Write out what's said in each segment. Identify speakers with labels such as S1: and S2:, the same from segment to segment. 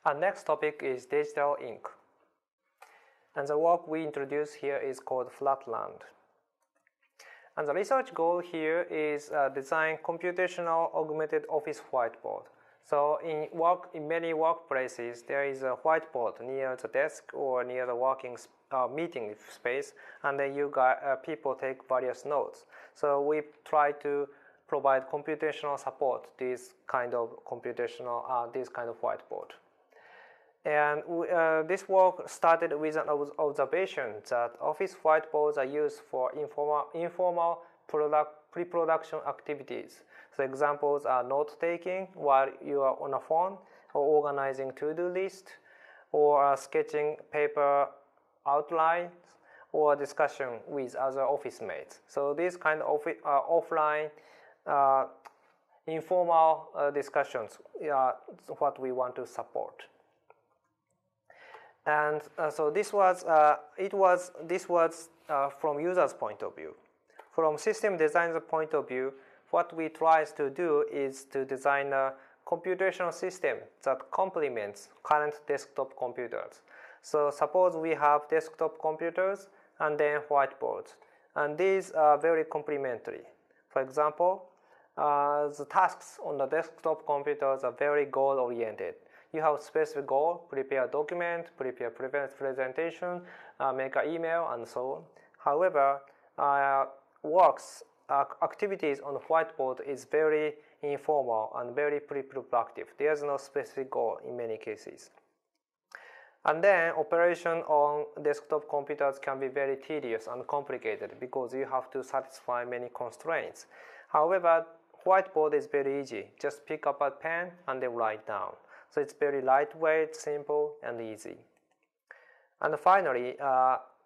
S1: Our next topic is digital ink. And the work we introduce here is called Flatland. And the research goal here is design computational augmented office whiteboard. So in many workplaces, there is a whiteboard near the desk or near the working meeting space, and then you got people take various notes. So we try to provide computational support this kind of whiteboard. And this work started with an observation that office whiteboards are used for informal pre-production activities. So examples are note-taking while you are on a phone, or organizing to-do list, or sketching paper outlines, or discussion with other office mates. So these kind of offline informal discussions are what we want to support. And so this was from user's point of view. From system designer's point of view, what we try to do is to design a computational system that complements current desktop computers. So suppose we have desktop computers and then whiteboards, and these are very complementary. For example, the tasks on the desktop computers are very goal-oriented. You have specific goal, prepare a document, prepare presentation, make an email, and so on. However, activities on the whiteboard is very informal and very pre-productive. There's no specific goal in many cases. And then operation on desktop computers can be very tedious and complicated because you have to satisfy many constraints. However, whiteboard is very easy. Just pick up a pen and then write down. So it's very lightweight, simple, and easy. And finally,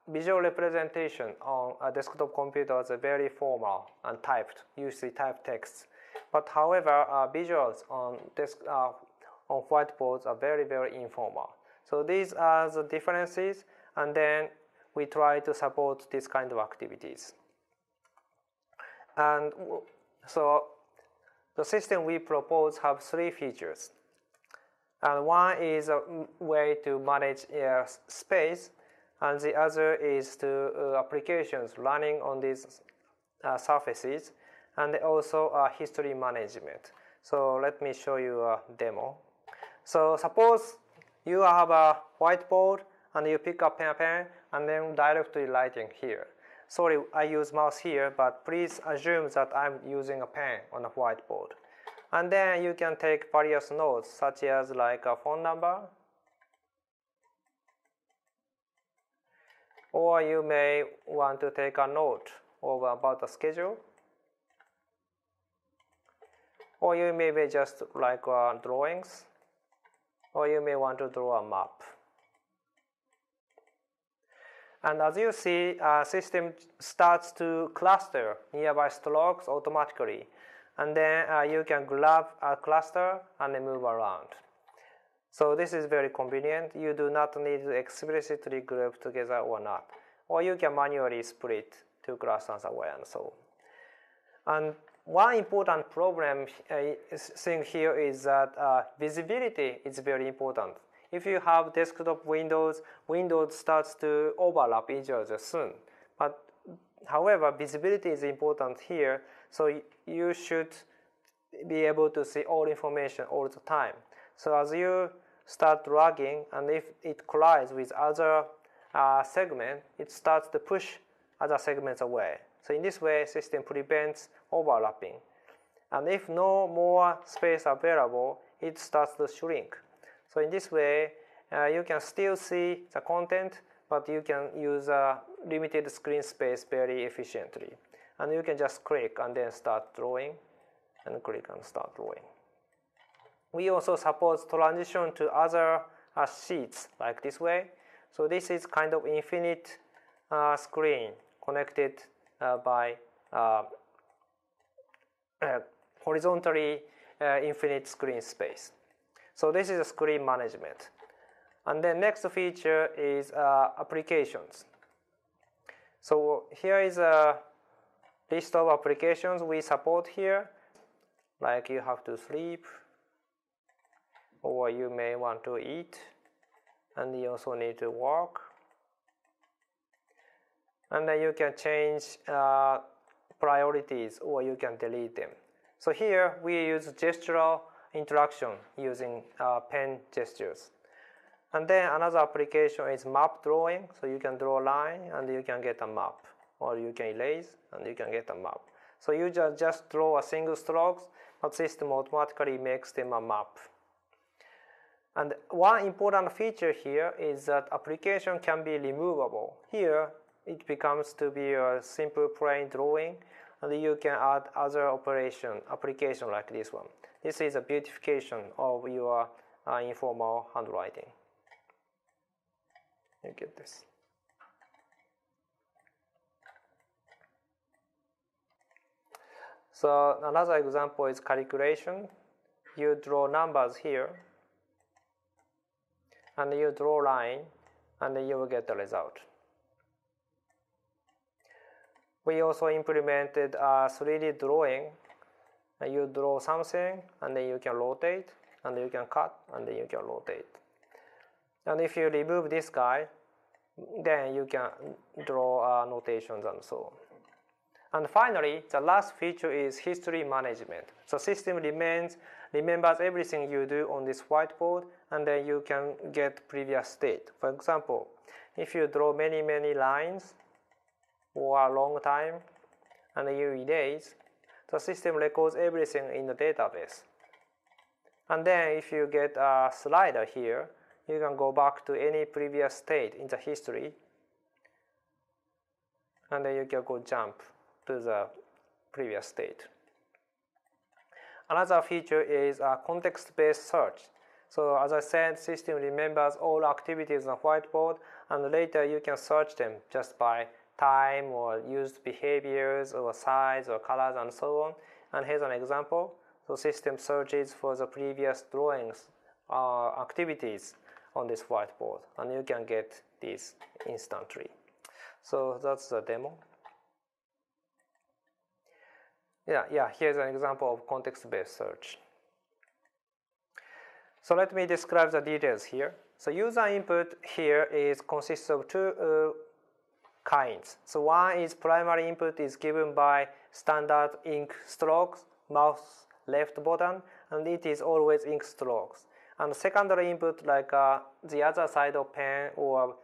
S1: visual representation on a desktop computers are very formal and typed, usually typed text. But however, visuals on whiteboards are very, very informal. So these are the differences, and then we try to support this kind of activities. And so the system we propose have 3 features. And one is a way to manage space, and the other is to applications running on these surfaces, and also history management. So let me show you a demo. So suppose you have a whiteboard and you pick up a pen and then directly writing here. Sorry, I use mouse here, but please assume that I'm using a pen on a whiteboard. And then you can take various notes, such as like a phone number, or you may want to take a note about the schedule, or you may be just like drawings, or you may want to draw a map. And as you see, system starts to cluster nearby strokes automatically. And then you can grab a cluster and then move around. So this is very convenient. You do not need to explicitly group together or not. Or you can manually split 2 clusters away and so on. And one important problem thing here is that visibility is very important. If you have desktop windows starts to overlap each other soon. But however, visibility is important here, so you should be able to see all information all the time. So as you start dragging, and if it collides with other segment, it starts to push other segments away. So in this way, system prevents overlapping. And if no more space available, it starts to shrink. So in this way, you can still see the content, but you can use a limited screen space very efficiently. And you can just click and then start drawing, and click and start drawing. We also support transition to other sheets like this way. So this is kind of infinite screen connected by horizontally infinite screen space. So this is a screen management. And the next feature is applications. So here is a list of applications we support here. Like you have to sleep, or you may want to eat, and you also need to work. And then you can change priorities, or you can delete them. So here we use gestural interaction using pen gestures. And then another application is map drawing. So you can draw a line and you can get a map, or you can erase and you can get a map. So you just draw a single stroke, but system automatically makes them a map. And one important feature here is that application can be removable. Here it becomes to be a simple plain drawing, and you can add other application like this one. This is a beautification of your informal handwriting. You get this. So another example is calculation. You draw numbers here, and you draw a line, and then you will get the result. We also implemented a 3D drawing. You draw something, and then you can rotate, and you can cut, and then you can rotate. And if you remove this guy, then you can draw notations and so on. And finally, the last feature is history management. So system remembers everything you do on this whiteboard, and then you can get previous state. For example, if you draw many lines for a long time, and you erase, the system records everything in the database. And then if you get a slider here, you can go back to any previous state in the history, and then you can go jump to the previous state. Another feature is a context-based search. So as I said, system remembers all activities on whiteboard, and later you can search them just by time or used behaviors or size or colors and so on. And here's an example. So system searches for the previous drawings activities on this whiteboard, and you can get these instantly. So that's the demo. Yeah, here's an example of context-based search. So let me describe the details here. So user input here consists of two kinds. So one is primary input is given by standard ink strokes, mouse left button, and it is always ink strokes. And secondary input, like the other side of pen or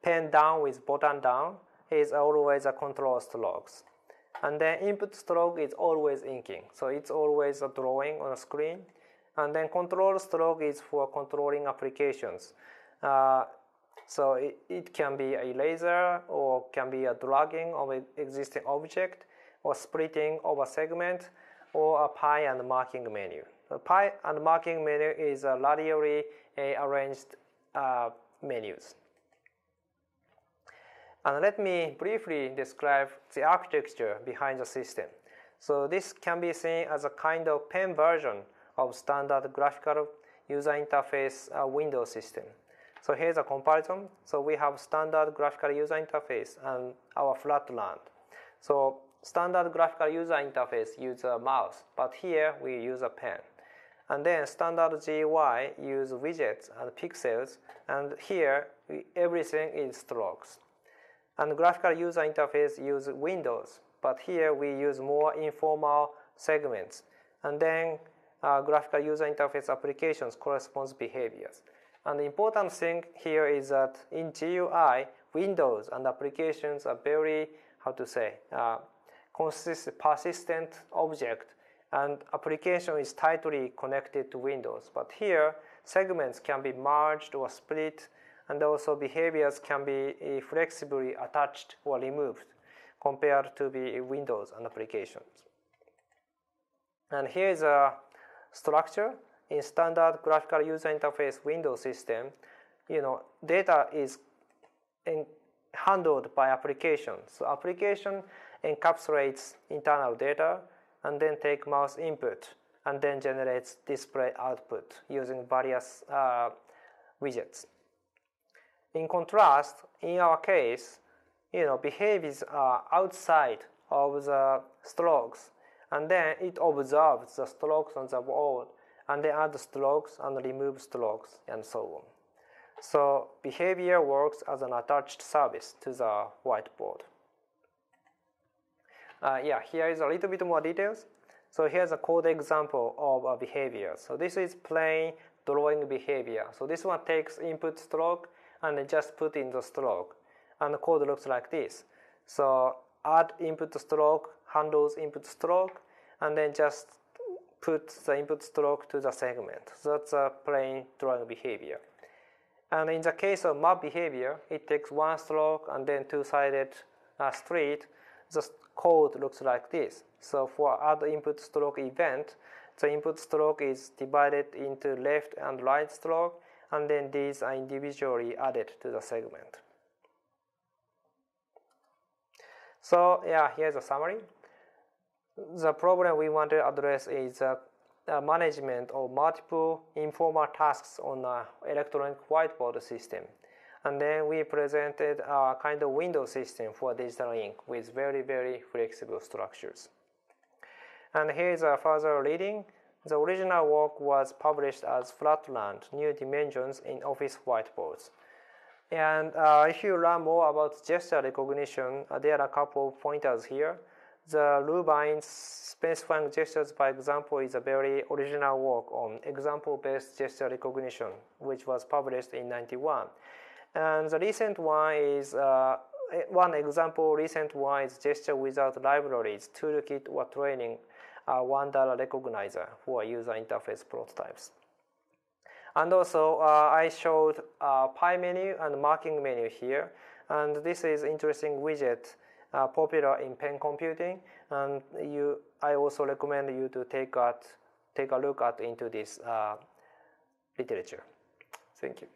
S1: pen down with button down, is always a control strokes. And then input stroke is always inking, so it's always a drawing on a screen. And then control stroke is for controlling applications. So it can be a laser, or can be a dragging of an existing object, or splitting of a segment, or a pie and marking menu. The pie and marking menu is a radially arranged menus. And let me briefly describe the architecture behind the system. So this can be seen as a kind of pen version of standard graphical user interface Windows system. So here's a comparison. So we have standard graphical user interface and our flatland. So standard graphical user interface uses a mouse, but here we use a pen. And then standard GUI use widgets and pixels, and here everything is strokes. And graphical user interface use windows, but here we use more informal segments. And then graphical user interface applications corresponds behaviors. And the important thing here is that in GUI, windows and applications are very, persistent object, and application is tightly connected to windows. But here, segments can be merged or split, and also behaviors can be flexibly attached or removed compared to the windows and applications. And here is a structure. In standard graphical user interface Windows system, data is handled by application. So application encapsulates internal data, and then take mouse input, and then generates display output using various widgets. In contrast, in our case, behaviors are outside of the strokes, and then it observes the strokes on the board and then add strokes and remove strokes and so on. So behavior works as an attached service to the whiteboard. Yeah, here is a little bit more details. So here's a code example of a behavior. So this is plain drawing behavior. So this one takes input stroke and then just put in the stroke. And the code looks like this. So add input stroke, handles input stroke, and then just put the input stroke to the segment. So that's a plain drawing behavior. And in the case of map behavior, it takes one stroke and then two-sided street. The code looks like this. So for add input stroke event, the input stroke is divided into left and right stroke, and then these are individually added to the segment. So yeah, here's a summary. The problem we want to address is management of multiple informal tasks on an electronic whiteboard system. And then we presented a kind of window system for digital ink with very, very flexible structures. And here is a further reading. The original work was published as Flatland, New Dimensions in Office Whiteboards. And if you learn more about gesture recognition, there are a couple of pointers here. The Lubine's specifying gestures by example is a very original work on example-based gesture recognition, which was published in 1991. And the recent one is, one example recent one is Gesture Without Libraries, Toolkit or Training, $1 recognizer for user interface prototypes. And also, I showed pie menu and marking menu here. And this is interesting widget popular in pen computing. And I also recommend you to take a look into this literature. Thank you.